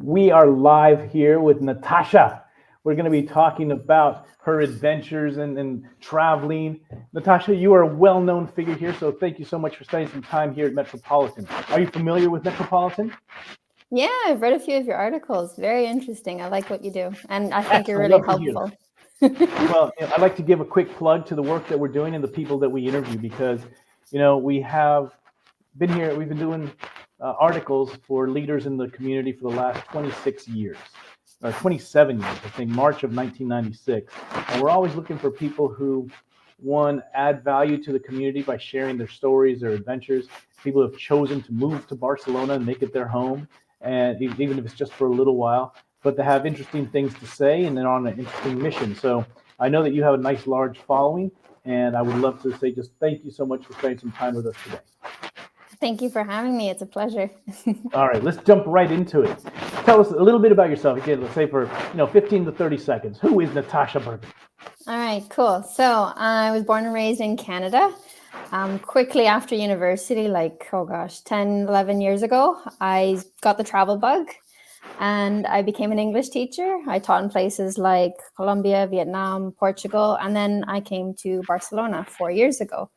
We are live here with Natasha. We're going to be talking about her adventures and traveling. Natasha, you are a well-known figure here, so thank you so much for spending some time here at Metropolitan. Are you familiar with Metropolitan? Yeah, I've read a few of your articles. Very interesting. I like what you do. And I think you're Excellent. really Love to hear helpful. that. Well, I'd like to give a quick plug to the work that we're doing and the people that we interview because, we have been here, we've been doing articles for leaders in the community for the last 26 years, 27 years, I think, March of 1996. And we're always looking for people who, one, add value to the community by sharing their stories, their adventures, people who have chosen to move to Barcelona and make it their home, and even if it's just for a little while, but to have interesting things to say and then on an interesting mission. So I know that you have a nice large following, and I would love to say just thank you so much for spending some time with us today. Thank you for having me. It's a pleasure. All right, let's jump right into it. Tell us a little bit about yourself. Again, let's say for 15 to 30 seconds. Who is Natasha Bergen? All right, cool. So I was born and raised in Canada. Quickly after university, 10, 11 years ago, I got the travel bug and I became an English teacher. I taught in places like Colombia, Vietnam, Portugal, and then I came to Barcelona 4 years ago.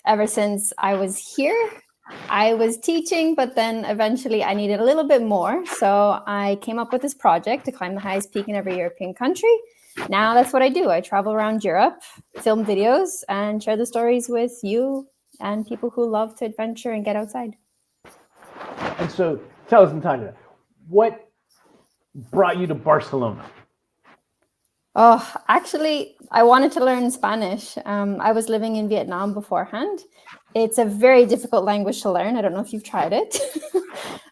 Ever since I was here, I was teaching, but then eventually I needed a little bit more. So I came up with this project to climb the highest peak in every European country. Now that's what I do. I travel around Europe, film videos, and share the stories with you and people who love to adventure and get outside. And so tell us, Natasha, what brought you to Barcelona? Oh, actually, I wanted to learn Spanish. I was living in Vietnam beforehand. It's a very difficult language to learn. I don't know if you've tried it.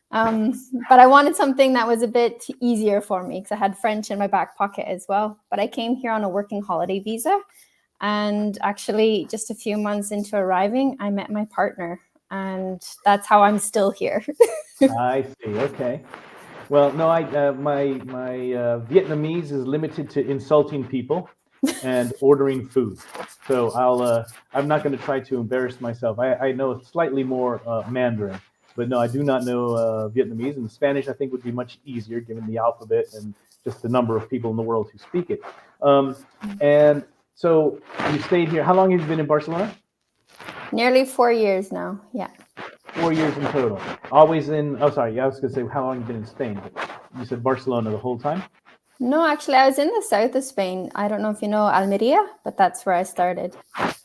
But I wanted something that was a bit easier for me because I had French in my back pocket as well. But I came here on a working holiday visa. And actually, just a few months into arriving, I met my partner. And that's how I'm still here. I see. Okay. Well, no, my Vietnamese is limited to insulting people and ordering food. So I'm not going to try to embarrass myself. I know slightly more Mandarin, but no, I do not know Vietnamese. And Spanish, I think, would be much easier given the alphabet and just the number of people in the world who speak it. And so you stayed here. How long have you been in Barcelona? Nearly 4 years now. Yeah. 4 years in total. Always in, oh, sorry, I was going to say how long you've been in Spain, but you said Barcelona the whole time? No, actually, I was in the south of Spain. I don't know if you know Almeria, but that's where I started.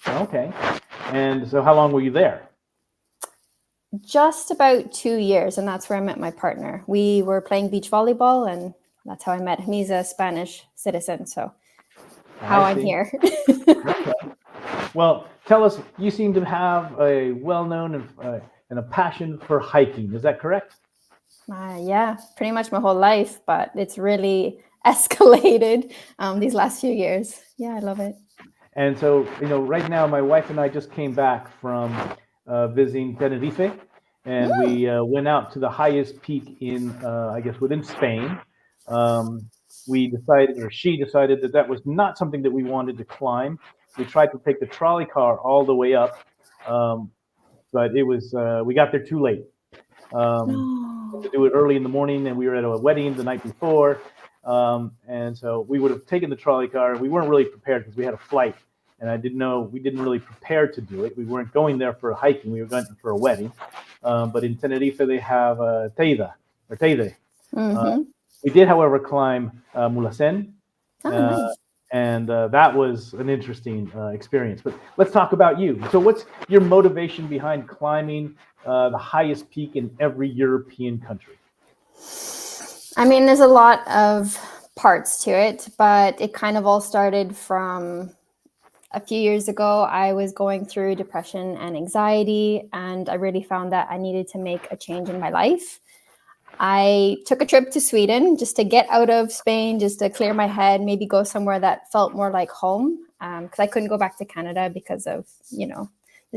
Okay. And so how long were you there? Just about 2 years, and that's where I met my partner. We were playing beach volleyball, and that's how I met him. He's a Spanish citizen, so how I'm here. Okay. Well, tell us, you seem to have a well-known and a passion for hiking. Is that correct? Yeah, pretty much my whole life, but it's really escalated these last few years. Yeah, I love it. And so, right now, my wife and I just came back from visiting Tenerife, and we went out to the highest peak in, I guess, within Spain. We decided, or she decided, that was not something that we wanted to climb. We tried to take the trolley car all the way up, but it was we got there too late. To do it early in the morning, and we were at a wedding the night before, and so we would have taken the trolley car. We weren't really prepared because we had a flight, and we didn't really prepare to do it. We weren't going there for hiking. We were going for a wedding. But in Tenerife, they have Teide. We did, however, climb Mulhacén. Nice. And that was an interesting experience. But let's talk about you. So what's your motivation behind climbing the highest peak in every European country? I mean, there's a lot of parts to it, but it kind of all started from a few years ago. I was going through depression and anxiety, and I really found that I needed to make a change in my life. I took a trip to Sweden just to get out of Spain, just to clear my head, maybe go somewhere that felt more like home, because I couldn't go back to Canada because of, the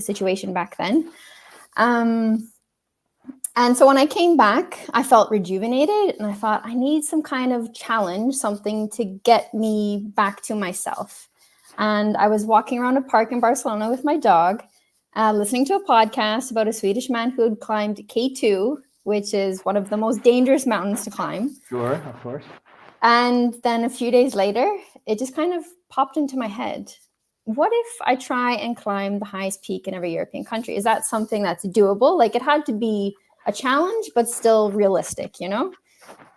situation back then. And so when I came back, I felt rejuvenated, and I thought I need some kind of challenge, something to get me back to myself. And I was walking around a park in Barcelona with my dog, listening to a podcast about a Swedish man who had climbed K2 which is one of the most dangerous mountains to climb. Sure, of course. And then a few days later, it just kind of popped into my head. What if I try and climb the highest peak in every European country? Is that something that's doable? Like, it had to be a challenge, but still realistic, you know?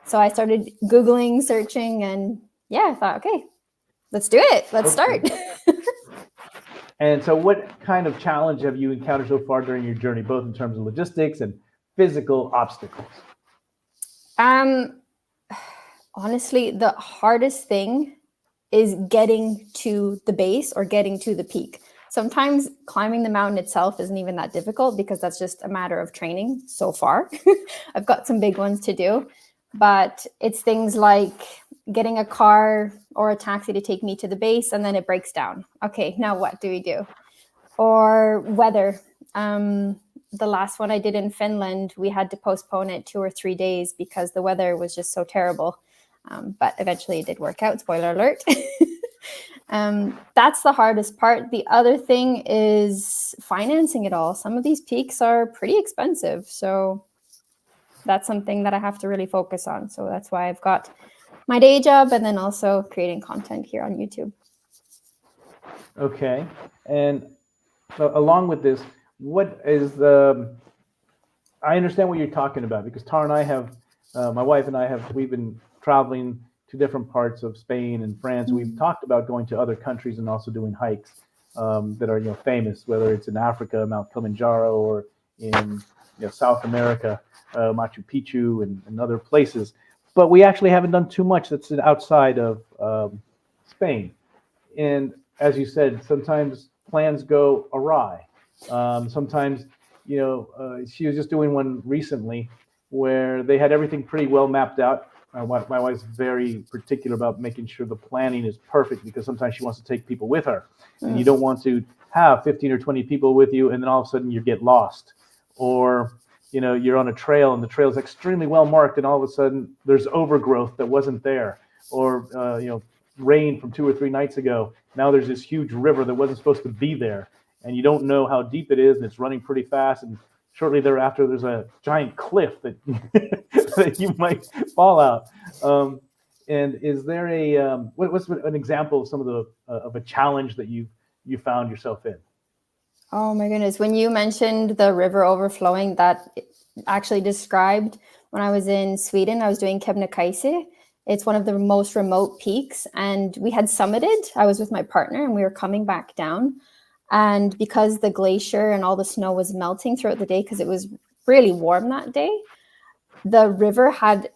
So I started Googling, searching, and yeah, I thought, okay, let's do it. Let's start. And so what kind of challenge have you encountered so far during your journey, both in terms of logistics and physical obstacles? Honestly, the hardest thing is getting to the base or getting to the peak. Sometimes climbing the mountain itself isn't even that difficult because that's just a matter of training so far. I've got some big ones to do, but it's things like getting a car or a taxi to take me to the base and then it breaks down. Okay, now what do we do? Or weather. The last one I did in Finland, we had to postpone it 2 or 3 days because the weather was just so terrible. But eventually it did work out, spoiler alert. That's the hardest part. The other thing is financing it all. Some of these peaks are pretty expensive. So that's something that I have to really focus on. So that's why I've got my day job and then also creating content here on YouTube. Okay. And so along with this, what is the, I understand what you're talking about because Tara and I have, my wife and I have, we've been traveling to different parts of Spain and France. We've talked about going to other countries and also doing hikes that are, famous, whether it's in Africa, Mount Kilimanjaro, or in South America, Machu Picchu and other places. But we actually haven't done too much that's outside of Spain. And as you said, sometimes plans go awry. Sometimes, she was just doing one recently where they had everything pretty well mapped out. My wife's very particular about making sure the planning is perfect because sometimes she wants to take people with her. And you don't want to have 15 or 20 people with you and then all of a sudden you get lost. Or, you're on a trail and the trail is extremely well marked and all of a sudden there's overgrowth that wasn't there. Or, rain from 2 or 3 nights ago. Now there's this huge river that wasn't supposed to be there. And you don't know how deep it is and it's running pretty fast. And shortly thereafter, there's a giant cliff that that you might fall out. And is there what's an example of some of the of a challenge that you found yourself in? Oh my goodness! When you mentioned the river overflowing, that actually described when I was in Sweden. I was doing Kebnekaise. It's one of the most remote peaks, and we had summited. I was with my partner, and we were coming back down. And because the glacier and all the snow was melting throughout the day, because it was really warm that day, the river had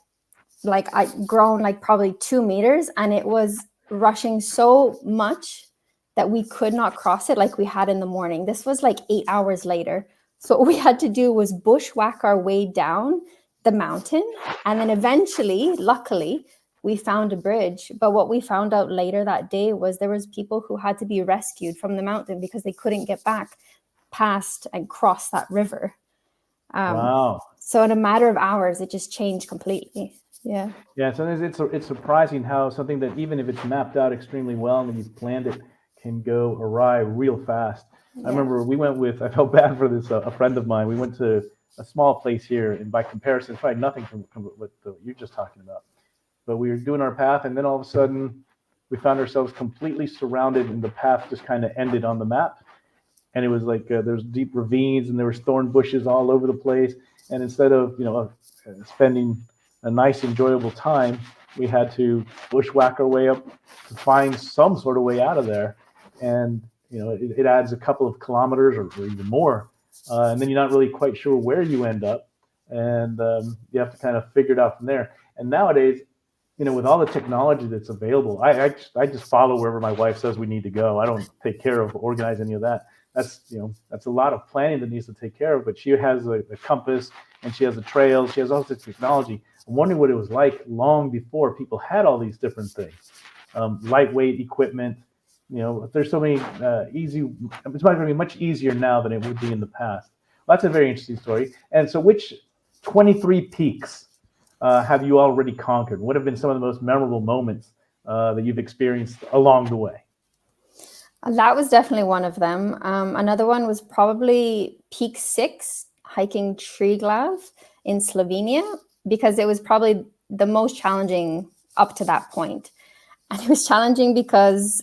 grown probably 2 meters, and it was rushing so much that we could not cross it like we had in the morning. This was 8 hours later. So what we had to do was bushwhack our way down the mountain. And then eventually, luckily, we found a bridge. But what we found out later that day was there was people who had to be rescued from the mountain because they couldn't get back past and cross that river. Wow. So in a matter of hours, it just changed completely. Yeah. Yeah. Sometimes it's surprising how something that even if it's mapped out extremely well and you've planned it can go awry real fast. Yeah. I remember we went with, I felt bad for this, a friend of mine. We went to a small place here, and by comparison, it's probably nothing from what you're just talking about. But we were doing our path, and then all of a sudden, we found ourselves completely surrounded, and the path just kind of ended on the map. And it was there's deep ravines, and there was thorn bushes all over the place. And instead of spending a nice, enjoyable time, we had to bushwhack our way up to find some sort of way out of there. And it adds a couple of kilometers or even more, and then you're not really quite sure where you end up, and you have to kind of figure it out from there. And nowadays, with all the technology that's available, I just follow wherever my wife says we need to go. I don't take care of organize any of that. That's a lot of planning that needs to take care of. But she has a compass, and she has a trail. She has all this technology. I'm wondering what it was like long before people had all these different things, lightweight equipment. There's so many it's going to be much easier now than it would be in the past. Well, that's a very interesting story. And so which 23 peaks have you already conquered? What have been some of the most memorable moments that you've experienced along the way? That was definitely one of them. Another one was probably Peak 6, hiking Triglav. in Slovenia because it was probably the most challenging up to that point. And it was challenging because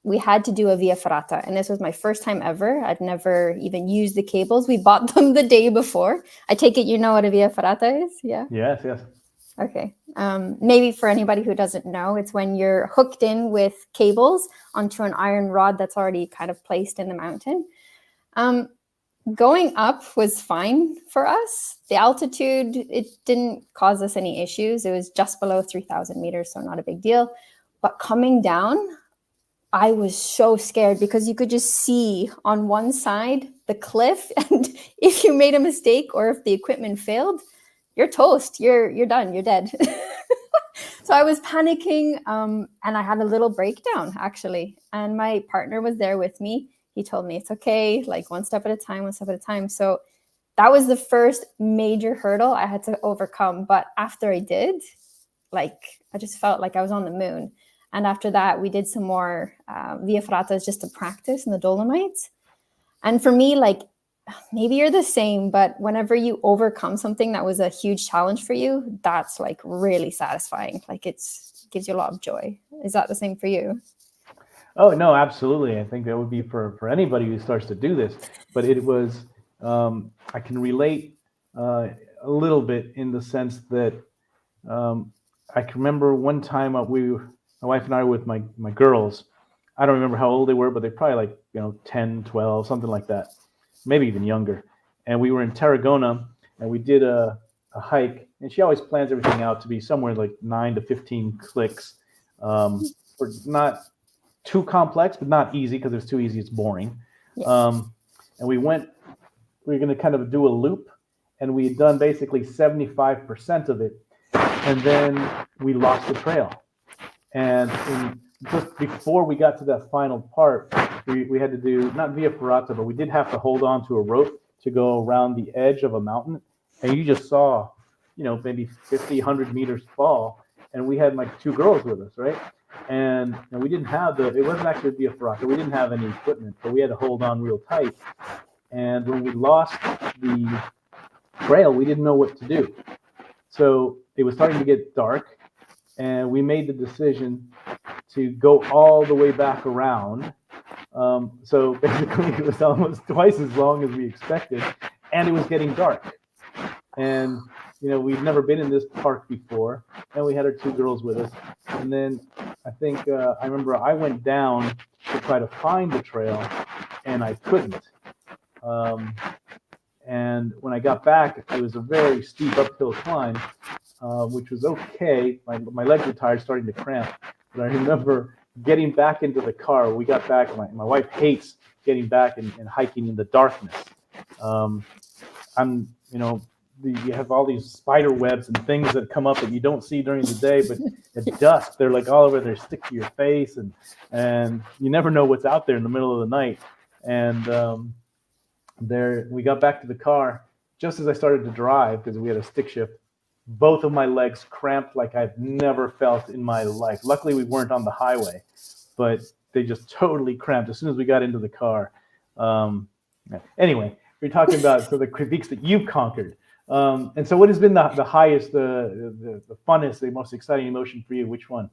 we had to do a via ferrata. And this was my first time ever. I'd never even used the cables. We bought them the day before. I take it you know what a via ferrata is? Yeah? Yes, yes. Okay. Maybe for anybody who doesn't know, it's when you're hooked in with cables onto an iron rod that's already kind of placed in the mountain. Going up was fine for us. The altitude, it didn't cause us any issues. It was just below 3,000 meters, so not a big deal. But coming down, I was so scared because you could just see on one side the cliff, and if you made a mistake or if the equipment failed, you're toast. You're done. You're dead. So I was panicking, and I had a little breakdown actually. And my partner was there with me. He told me it's okay, like one step at a time, one step at a time. So that was the first major hurdle I had to overcome. But after I did, like I just felt like I was on the moon. And after that, we did some more via ferratas just to practice in the Dolomites. And for me, like maybe you're the same, but whenever you overcome something that was a huge challenge for you, that's like really satisfying. Like it gives you a lot of joy. Is that the same for you? Oh, no, absolutely. I think that would be for anybody who starts to do this. But it was, I can relate a little bit in the sense that I can remember one time my wife and I were with my girls. I don't remember how old they were, but they're probably like, 10, 12, something like that, maybe even younger. And we were in Tarragona and we did a hike. And she always plans everything out to be somewhere like 9 to 15 clicks. For not too complex, but not easy, because if it's too easy, it's boring. Yeah. And we were going to kind of do a loop, and we had done basically 75% of it. And then we lost the trail. And just before we got to that final part, we had to do, not via ferrata, but we did have to hold on to a rope to go around the edge of a mountain. And you just saw, maybe 50, 100 meters fall. And we had like 2 girls with us, right? And we didn't have it wasn't actually via ferrata. We didn't have any equipment, but we had to hold on real tight. And when we lost the trail, we didn't know what to do. So it was starting to get dark, and we made the decision to go all the way back around. So basically, it was almost twice as long as we expected, and it was getting dark. And we'd never been in this park before, and we had our 2 girls with us. And then I think I remember I went down to try to find the trail, and I couldn't. And when I got back, it was a very steep uphill climb, which was okay. My legs were tired, starting to cramp. But I remember getting back into the car. We got back. My wife hates getting back and hiking in the darkness. You have all these spider webs and things that come up that you don't see during the day, but at dusk they're like all over there, stick to your face, and you never know what's out there in the middle of the night. And we got back to the car just as I started to drive, because we had a stick shift. Both of my legs cramped like I've never felt in my life. Luckily, we weren't on the highway, but they just totally cramped as soon as we got into the car. Anyway, we're talking about the peaks that you've conquered. And so what has been the highest, the funnest, the most exciting emotion for you? Which one?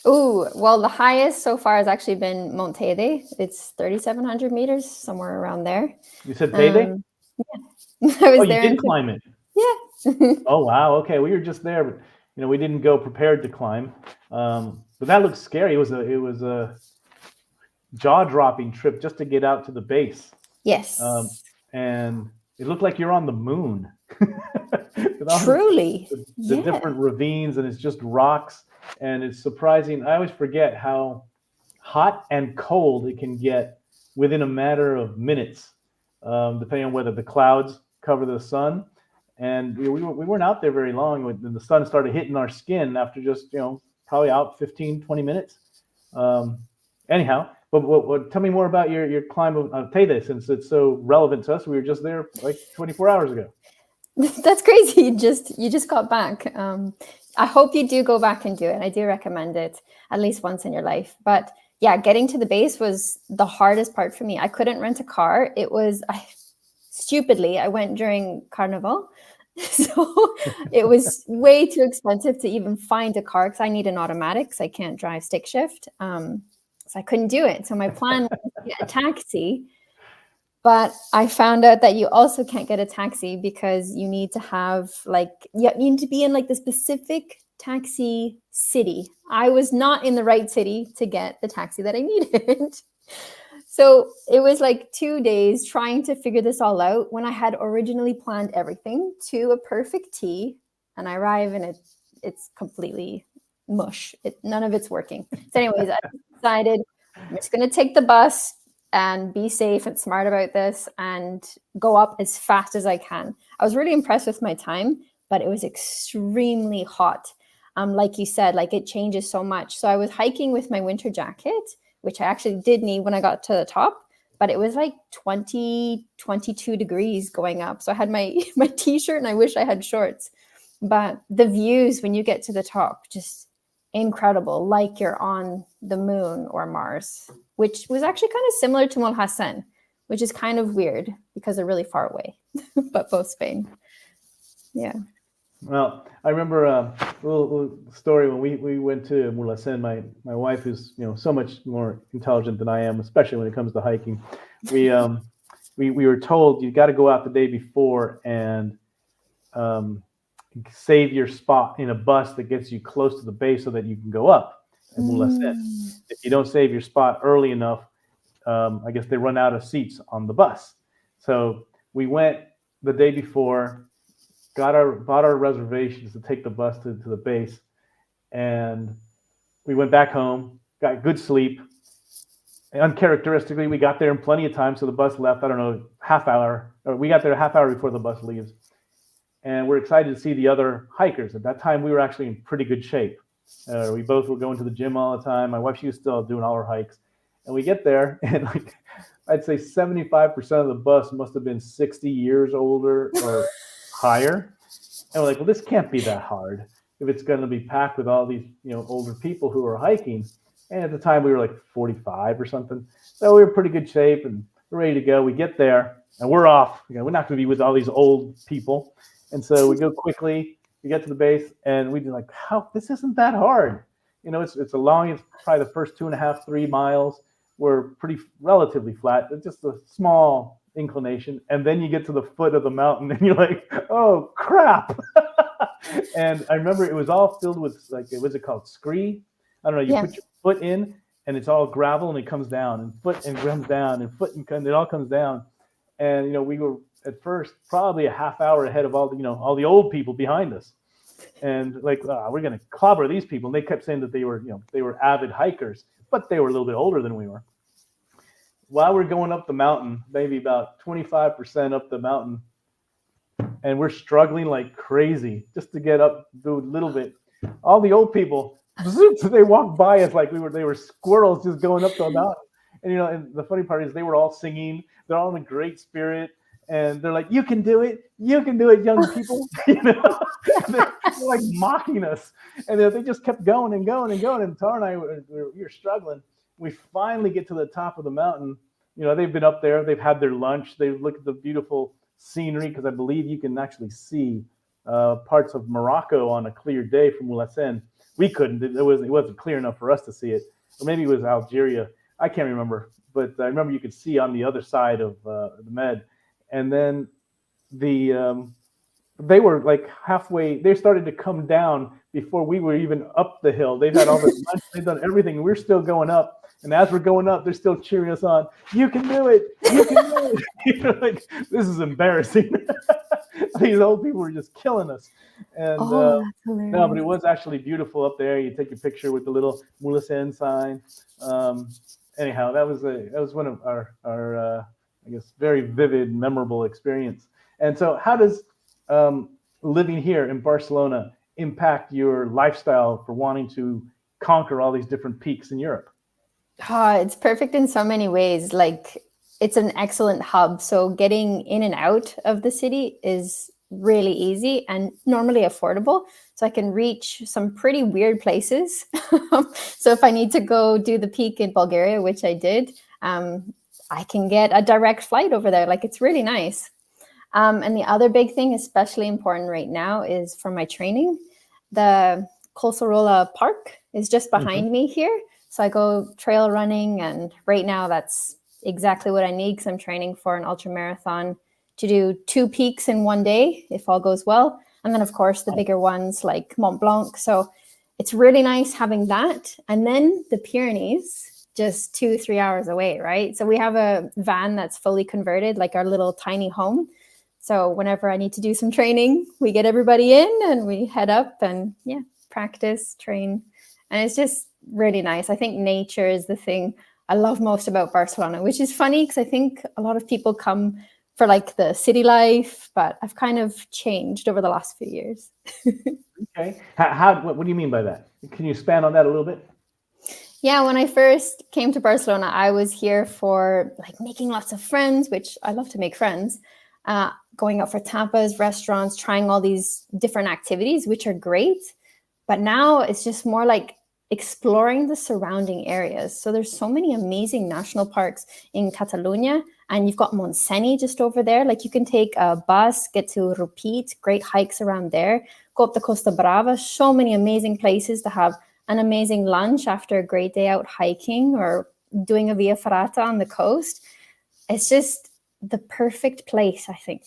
Oh, well, the highest so far has actually been Mount Teide. It's 3,700 meters, somewhere around there. You said Teide? Yeah. I was there. You did climb it? Yeah. Oh, wow. Okay. We were just there, but, we didn't go prepared to climb. But that looks scary. It was a jaw-dropping trip just to get out to the base. Yes. And it looked like you're on the moon. Truly. The different ravines, and it's just rocks, and it's surprising. I always forget how hot and cold it can get within a matter of minutes, depending on whether the clouds cover the sun. And we weren't out there very long when the sun started hitting our skin after just, probably out 15, 20 minutes. Anyhow, but tell me more about your climb of Teide, since it's so relevant to us. We were just there like 24 hours ago. That's crazy. You just got back. I hope you do go back and do it. I do recommend it at least once in your life. But yeah, getting to the base was the hardest part for me. I couldn't rent a car. It was stupidly, I went during Carnival, So it was way too expensive to even find a car because I need an automatic because I can't drive stick shift. So I couldn't do it. So my plan was to get a taxi, but I found out that you also can't get a taxi because you need to have you need to be in like the specific taxi city. I was not in the right city to get the taxi that I needed. So it was like 2 days trying to figure this all out when I had originally planned everything to a perfect T, and I arrive and it's completely mush. None of it's working. So anyways, I decided I'm just going to take the bus and be safe and smart about this and go up as fast as I can. I was really impressed with my time, but it was extremely hot. Like you said, like it changes so much. So I was hiking with my winter jacket, which I actually did need when I got to the top, but it was like 20, 22 degrees going up. So I had my t-shirt and I wish I had shorts, but the views when you get to the top, just incredible. Like you're on the moon or Mars, which was actually kind of similar to Mulhacen, which is kind of weird because they're really far away, but both Spain. Yeah. Well, I remember a little story when we went to Mulhacen. My wife is so much more intelligent than I am, especially when it comes to hiking. We were told you got to go out the day before and save your spot in a bus that gets you close to the base so that you can go up at Mulhacen. If you don't save your spot early enough, I guess they run out of seats on the bus. So we went the day before. Bought our reservations to take the bus to the base, and we went back home, got good sleep. And uncharacteristically, we got there in plenty of time, so the bus left, I don't know, half hour, or we got there a half hour before the bus leaves. And we're excited to see the other hikers. At that time, we were actually in pretty good shape. We both were going to the gym all the time. My wife, she was still doing all her hikes. And we get there, and I'd say 75% of the bus must have been 60 years older or higher. And we're like, well, this can't be that hard if it's going to be packed with all these, older people who are hiking. And at the time we were like 45 or something. So we were in pretty good shape and we're ready to go. We get there and we're off. We're not going to be with all these old people. And so we go quickly, we get to the base and we'd be like, this isn't that hard. It's it's probably the first 2.5, 3 miles were pretty relatively flat. It's just a small inclination, and then you get to the foot of the mountain and you're like, oh crap. And I remember it was all filled with what's it called, scree? I don't know, you put your foot in and it's all gravel and it comes down and foot and comes down and foot and it all comes down. And we were at first probably a half hour ahead of all the old people behind us, and we're gonna clobber these people. And they kept saying that they were avid hikers, but they were a little bit older than we were. While we're going up the mountain, maybe about 25% up the mountain, and we're struggling like crazy just to get up, do a little bit. All the old people, they walked by us like they were squirrels just going up the mountain. And and the funny part is they were all singing. They're all in a great spirit, and they're like, "You can do it, young people." They're like mocking us, and they just kept going and going and going. And Tara and I we were struggling. We finally get to the top of the mountain. They've been up there. They've had their lunch. They look at the beautiful scenery because I believe you can actually see parts of Morocco on a clear day from Mulhacen. We couldn't. It wasn't clear enough for us to see it. Or maybe it was Algeria. I can't remember. But I remember you could see on the other side of the Med. And then they were like halfway. They started to come down before we were even up the hill. They've had all the lunch. They've done everything. We're still going up. And as we're going up, they're still cheering us on. You can do it. You can do it. This is embarrassing. These old people were just killing us. And that's hilarious. no, but it was actually beautiful up there. You take a picture with the little Mulhacen sign. Anyhow, that was one of our I guess very vivid, memorable experience. And so, how does living here in Barcelona impact your lifestyle for wanting to conquer all these different peaks in Europe? It's perfect in so many ways. It's an excellent hub. So getting in and out of the city is really easy and normally affordable. So I can reach some pretty weird places. So if I need to go do the peak in Bulgaria, which I did, I can get a direct flight over there. It's really nice. And the other big thing, especially important right now, is for my training. The Colserola Park is just behind me here. So I go trail running, and right now that's exactly what I need because I'm training for an ultra marathon to do 2 peaks in one day, if all goes well. And then, of course, the bigger ones like Mont Blanc. So it's really nice having that. And then the Pyrenees, just 2-3 hours away, right? So we have a van that's fully converted, like our little tiny home. So whenever I need to do some training, we get everybody in and we head up and practice, train. And it's just really nice. I think nature is the thing I love most about Barcelona, which is funny because I think a lot of people come for like the city life, but I've kind of changed over the last few years. Okay. What do you mean by that? Can you expand on that a little bit? Yeah, when I first came to Barcelona, I was here for like making lots of friends, which I love to make friends, going out for tapas, restaurants, trying all these different activities, which are great. But now it's just more like exploring the surrounding areas. So there's so many amazing national parks in Catalonia, and you've got Montseny just over there. Like you can take a bus, get to Rupit, great hikes around there, go up the Costa Brava, so many amazing places to have an amazing lunch after a great day out hiking or doing a Via Ferrata on the coast. It's just the perfect place, I think.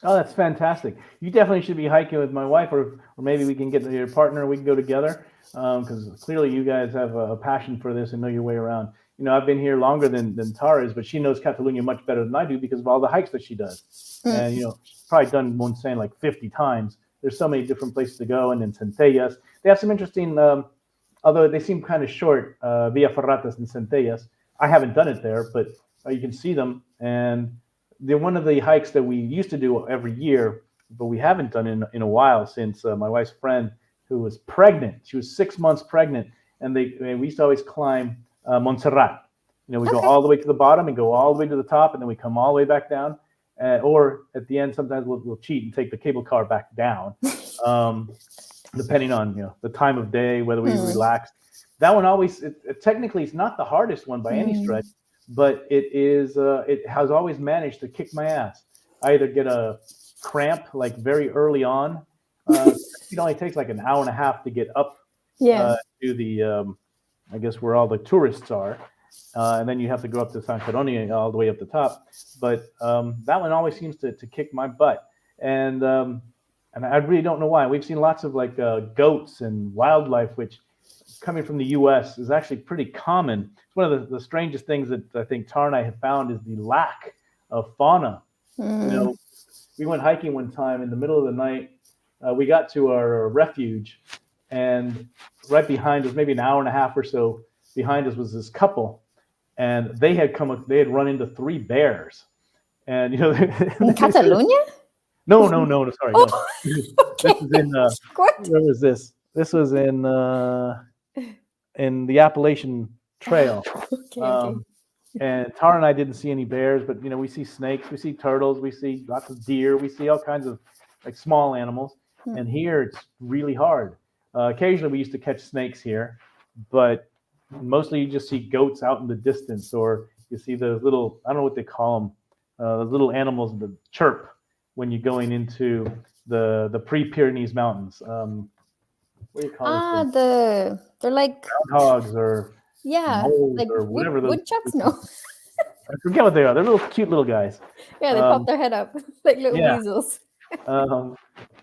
Oh, that's fantastic. You definitely should be hiking with my wife, or maybe we can get your partner and we can go together, because clearly you guys have a passion for this and know your way around. You know, I've been here longer than Tara is, but she knows Catalonia much better than I do because of all the hikes that she does. And, you know, she's probably done Montseny like 50 times. There's so many different places to go. And then Centellas. They have some interesting, although they seem kind of short, Via Ferratas and Centellas. I haven't done it there, but you can see them. And they're one of the hikes that we used to do every year, but we haven't done in a while since my wife's friend, who was pregnant. She was 6 months pregnant, and we used to always climb Montserrat. You know, we go all the way to the bottom and go all the way to the top, and then we come all the way back down. Or at the end, sometimes we'll cheat and take the cable car back down, depending on the time of day, whether we relaxed. That one always, technically, it's not the hardest one by any stretch, but it has always managed to kick my ass. I either get a cramp like very early on. It only takes like an hour and a half to get up to the, I guess where all the tourists are. And then you have to go up to San Jerónimo all the way up the top. But that one always seems to kick my butt. And I really don't know why. We've seen lots of like goats and wildlife, which coming from the U.S. is actually pretty common. It's one of the strangest things that I think Tara and I have found is the lack of fauna. You know, we went hiking one time in the middle of the night. We got to our refuge, and right behind us, maybe an hour and a half or so behind us, was this couple, and they had run into 3 bears. And in Catalonia? No, sorry. Oh, no. Okay. This is in where was this? This was in the Appalachian Trail. Okay. And Tara and I didn't see any bears, but we see snakes, we see turtles, we see lots of deer, we see all kinds of like small animals. And here it's really hard. Occasionally we used to catch snakes here, but mostly you just see goats out in the distance, or you see those little, I don't know what they call them, those little animals that chirp when you're going into the pre-Pyrenees mountains. What do you call them? They're like groundhogs or moles like or whatever those woodchucks. No, I forget what they are. They're little cute little guys. yeah, they pop their head up like little weasels.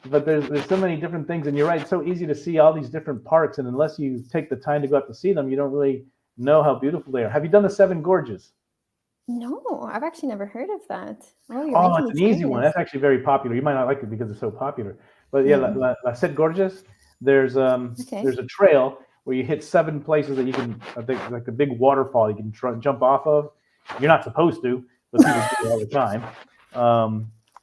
But there's so many different things, and you're right. It's so easy to see all these different parks, and unless you take the time to go out to see them, you don't really know how beautiful they are. Have you done the 7 Gorges? No, I've actually never heard of that. Oh, it's an easy one. That's actually very popular. You might not like it because it's so popular. But yeah, La 7 Gorges, there's a trail where you hit 7 places that you can, I think, like a big waterfall you can jump off of. You're not supposed to, but people do it all the time.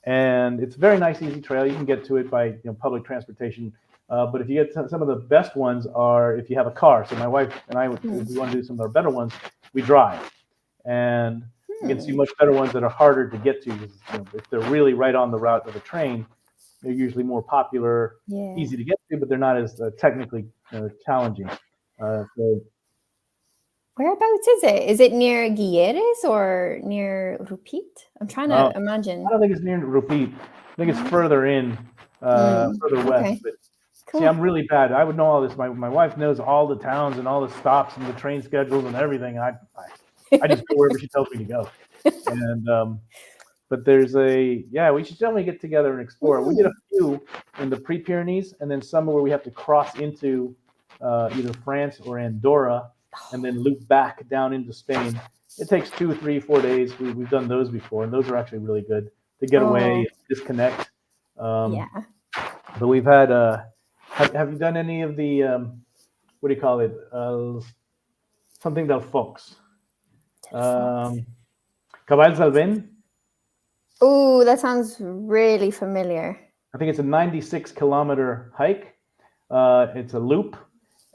And it's a very nice, easy trail. You can get to it by public transportation. But if you get some of the best ones are if you have a car. So my wife and I, if we want to do some of our better ones, we drive. And you can see much better ones that are harder to get to. If they're really right on the route of a train, they're usually more popular, easy to get to, but they're not as technically challenging. So Whereabouts is it? Is it near Guilleres or near Rupit? I'm trying to I imagine. don't think it's near Rupit. I think it's No? further in, further west. Okay, But see, cool. I'm really bad. I would know all this. My wife knows all the towns and all the stops and the train schedules and everything. I just go wherever she tells me to go. And but there's we should definitely get together and explore. We did a few in the Pre-Pyrenees, and then some where we have to cross into either France or Andorra, and then loop back down into Spain. It takes 2, 3, 4 days. We've done those before, and those are actually really good to get away, disconnect. Yeah. But we've had. Have you done any of the what do you call it? Something del Fox. Cabal Salven. Oh, that sounds really familiar. I think it's a 96-kilometer hike. It's a loop,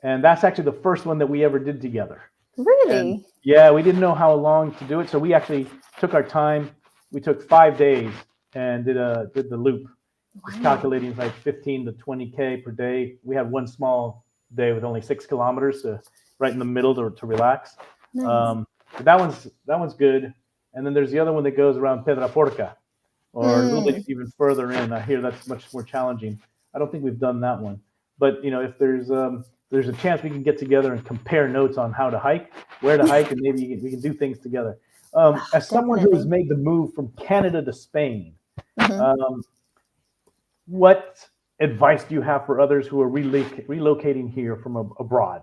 and that's actually the first one that we ever did together. Really? And yeah, we didn't know how long to do it, so we actually took our time. We took 5 days and did the loop. Just calculating like 15 to 20K per day. We had one small day with only 6 kilometers, right in the middle to relax. Nice. But that one's good. And then there's the other one that goes around Pedraforca, or a little bit even further in. I hear that's much more challenging. I don't think we've done that one. But if there's a chance we can get together and compare notes on how to hike, where to hike, and maybe we can do things together. As someone who has made the move from Canada to Spain, what advice do you have for others who are relocating here from abroad?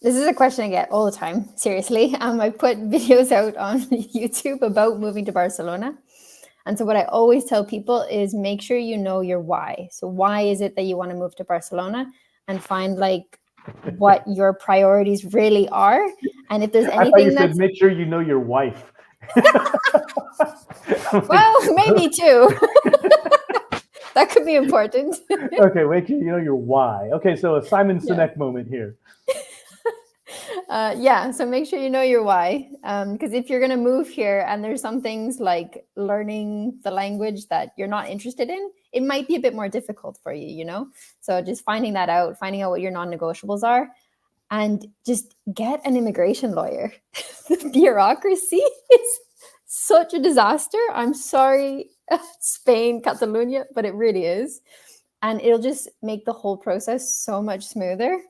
This is a question I get all the time, seriously. I put videos out on YouTube about moving to Barcelona. And so what I always tell people is make sure you know your why. So why is it that you want to move to Barcelona, and find like what your priorities really are. And if there's anything I thought you said make sure you know your wife. Well, maybe too. That could be important. Okay, wait till you know your why. Okay, so a Simon Sinek moment here. So make sure you know your why. Because if you're going to move here and there's some things like learning the language that you're not interested in, it might be a bit more difficult for you, So just finding that out, finding out what your non-negotiables are, and just get an immigration lawyer. The bureaucracy is such a disaster. I'm sorry, Spain, Catalonia, but it really is. And it'll just make the whole process so much smoother.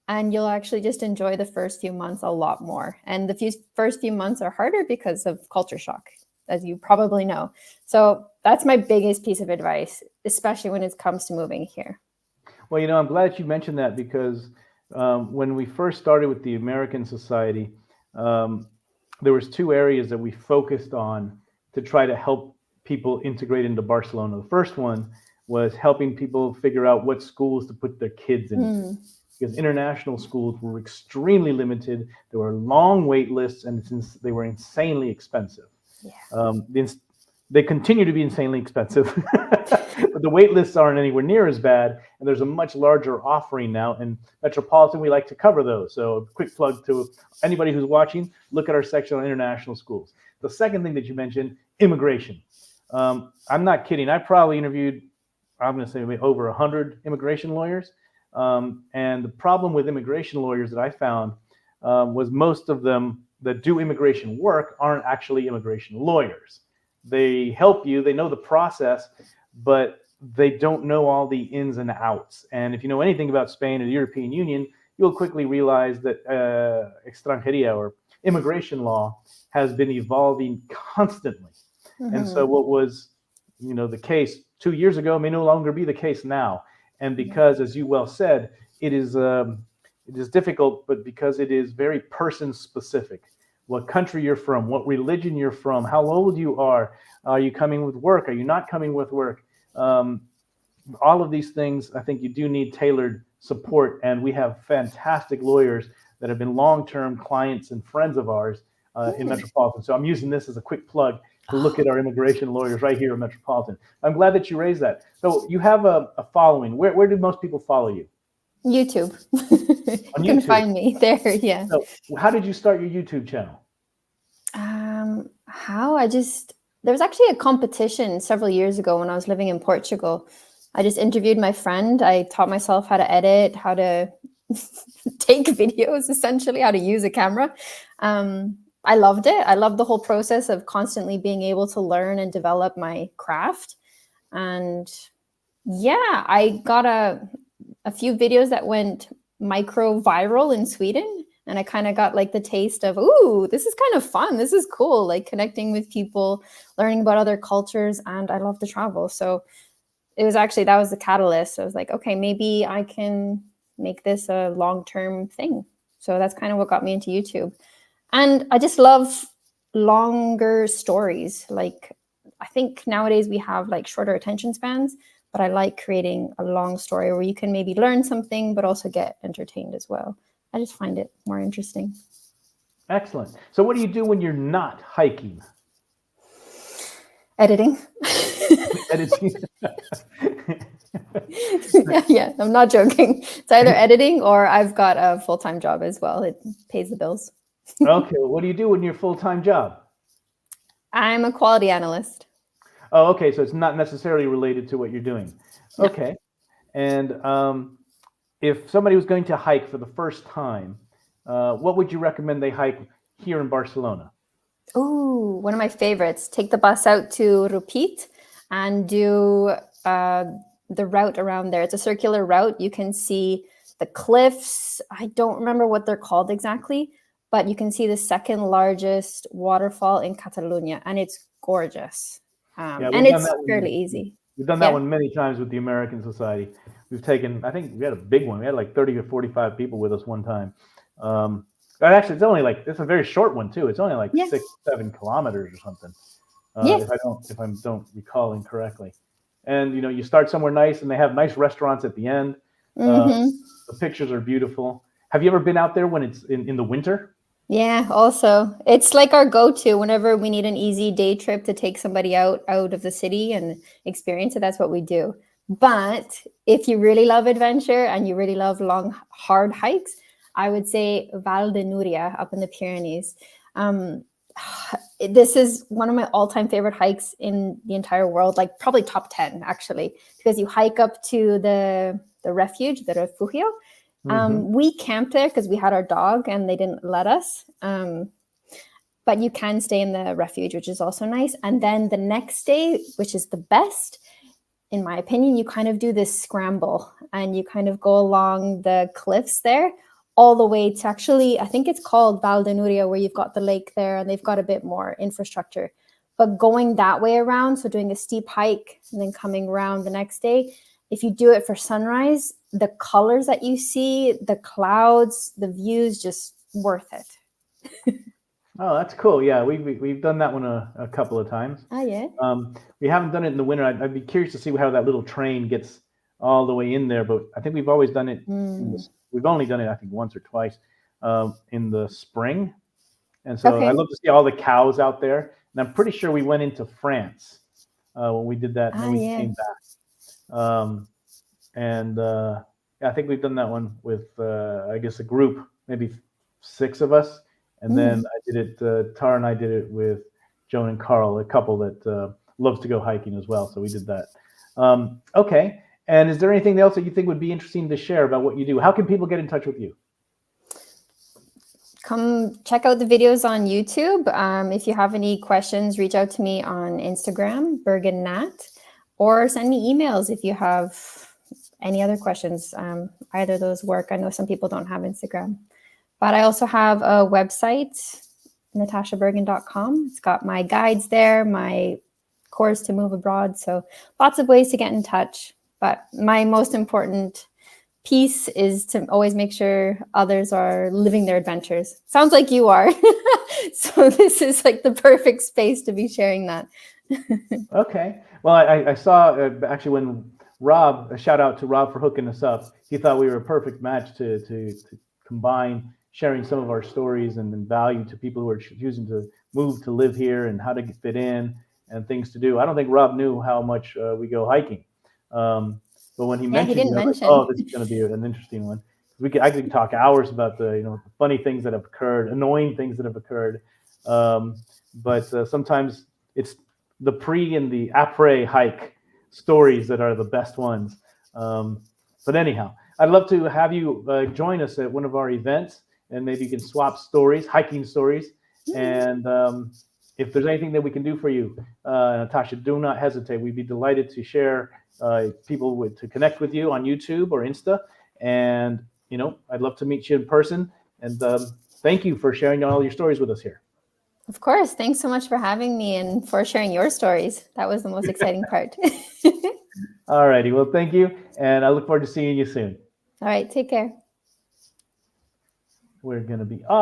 And you'll actually just enjoy the first few months a lot more. And the first few months are harder because of culture shock, as you probably know. So that's my biggest piece of advice, especially when it comes to moving here. Well, I'm glad you mentioned that, because when we first started with the American Society, there was 2 areas that we focused on to try to help people integrate into Barcelona. The first one was helping people figure out what schools to put their kids in. Because international schools were extremely limited. There were long wait lists, and since they were insanely expensive. Yeah. They continue to be insanely expensive, but the wait lists aren't anywhere near as bad, and there's a much larger offering now. And Metropolitan, we like to cover those. So a quick plug to anybody who's watching, look at our section on international schools. The second thing that you mentioned, immigration. I'm not kidding. I probably interviewed, I'm going to say over 100 immigration lawyers. And the problem with immigration lawyers that I found was most of them that do immigration work aren't actually immigration lawyers. They help you, they know the process, but they don't know all the ins and outs. And if you know anything about Spain or the European Union, you'll quickly realize that extranjería, or immigration law, has been evolving constantly. And so what was the case 2 years ago may no longer be the case now. And because, as you well said, it is difficult, but because it is very person specific. What country you're from, what religion you're from, how old you are you coming with work, are you not coming with work? All of these things, I think you do need tailored support, and we have fantastic lawyers that have been long-term clients and friends of ours in Metropolitan. So I'm using this as a quick plug to look at our immigration lawyers right here in Metropolitan. I'm glad that you raised that. So you have a following. Where do most people follow you? YouTube. You can find me there, yeah. So how did you start your YouTube channel? There was actually a competition several years ago when I was living in Portugal. I just interviewed my friend. I taught myself how to edit, how to take videos, essentially, how to use a camera. I loved it. I loved the whole process of constantly being able to learn and develop my craft. And yeah, I got a few videos that went micro viral in Sweden. And I kind of got like the taste of, ooh, this is kind of fun. This is cool. Like connecting with people, learning about other cultures. And I love to travel. So it was actually, that was the catalyst. I was like, okay, maybe I can make this a long-term thing. So that's kind of what got me into YouTube. And I just love longer stories. Like, I think nowadays we have like shorter attention spans, but I like creating a long story where you can maybe learn something, but also get entertained as well. I just find it more interesting. Excellent. So what do you do when you're not hiking? Editing. Editing. Yeah, I'm not joking. It's either editing or I've got a full-time job as well. It pays the bills. Okay, well, what do you do in your full-time job? I'm a quality analyst. Oh, okay, so it's not necessarily related to what you're doing. No. Okay, and if somebody was going to hike for the first time, what would you recommend they hike here in Barcelona? Ooh, one of my favorites. Take the bus out to Rupit and do the route around there. It's a circular route. You can see the cliffs. I don't remember what they're called exactly, but you can see the second largest waterfall in Catalonia, and it's gorgeous. And it's fairly easy. We've done that one many times with the American Society. We've taken, I think we had a big one. We had like 30 or 45 people with us one time. But actually, it's only like, it's a very short one too. It's only like 6-7 kilometers or something. If I don't recall incorrectly. And you start somewhere nice, and they have nice restaurants at the end. The pictures are beautiful. Have you ever been out there when it's in the winter? Yeah, also. It's like our go-to whenever we need an easy day trip to take somebody out of the city and experience it. That's what we do. But if you really love adventure and you really love long, hard hikes, I would say Val de Núria up in the Pyrenees. This is one of my all-time favorite hikes in the entire world, like probably top 10 actually, because you hike up to the refuge, the refugio. We camped there because we had our dog and they didn't let us. But you can stay in the refuge, which is also nice. And then the next day, which is the best, in my opinion, you kind of do this scramble and you kind of go along the cliffs there all the way to actually, I think it's called Val de Núria, where you've got the lake there and they've got a bit more infrastructure. But going that way around, so doing a steep hike and then coming around the next day, if you do it for sunrise, the colors that you see, the clouds, the views, just worth it. Oh, that's cool. Yeah, we've done that one a couple of times. Oh, yeah. We haven't done it in the winter. I'd be curious to see how that little train gets all the way in there, but I think we've always done it. We've only done it, I think, once or twice in the spring. And so I love to see all the cows out there. And I'm pretty sure we went into France when we did that, and then we came back. I think we've done that one with, I guess, a group, maybe 6 of us. And then I did it, Tara and I did it with Joan and Carl, a couple that loves to go hiking as well. So we did that. Okay. And is there anything else that you think would be interesting to share about what you do? How can people get in touch with you? Come check out the videos on YouTube. If you have any questions, reach out to me on Instagram, Bergen Nat, or send me emails if you have any other questions. Either of those work. I know some people don't have Instagram. But I also have a website, natashabergen.com. It's got my guides there, my course to move abroad. So lots of ways to get in touch. But my most important piece is to always make sure others are living their adventures. Sounds like you are. So this is like the perfect space to be sharing that. Okay. Well, I saw actually when Rob, a shout out to Rob for hooking us up. He thought we were a perfect match to combine sharing some of our stories and value to people who are choosing to move to live here and how to fit in and things to do. I don't think Rob knew how much we go hiking. But when he mentioned it, I was like, oh, this is going to be an interesting one. I could talk hours about the funny things that have occurred, annoying things that have occurred. But sometimes it's the pre and the après hike stories that are the best ones. But anyhow, I'd love to have you join us at one of our events, and maybe you can swap stories, hiking stories. And if there's anything that we can do for you, Natasha, do not hesitate. We'd be delighted to share people to connect with you on YouTube or Insta. And I'd love to meet you in person. And thank you for sharing all your stories with us here. Of course. Thanks so much for having me and for sharing your stories. That was the most exciting part. All righty. Well, thank you. And I look forward to seeing you soon. All right. Take care. We're going to be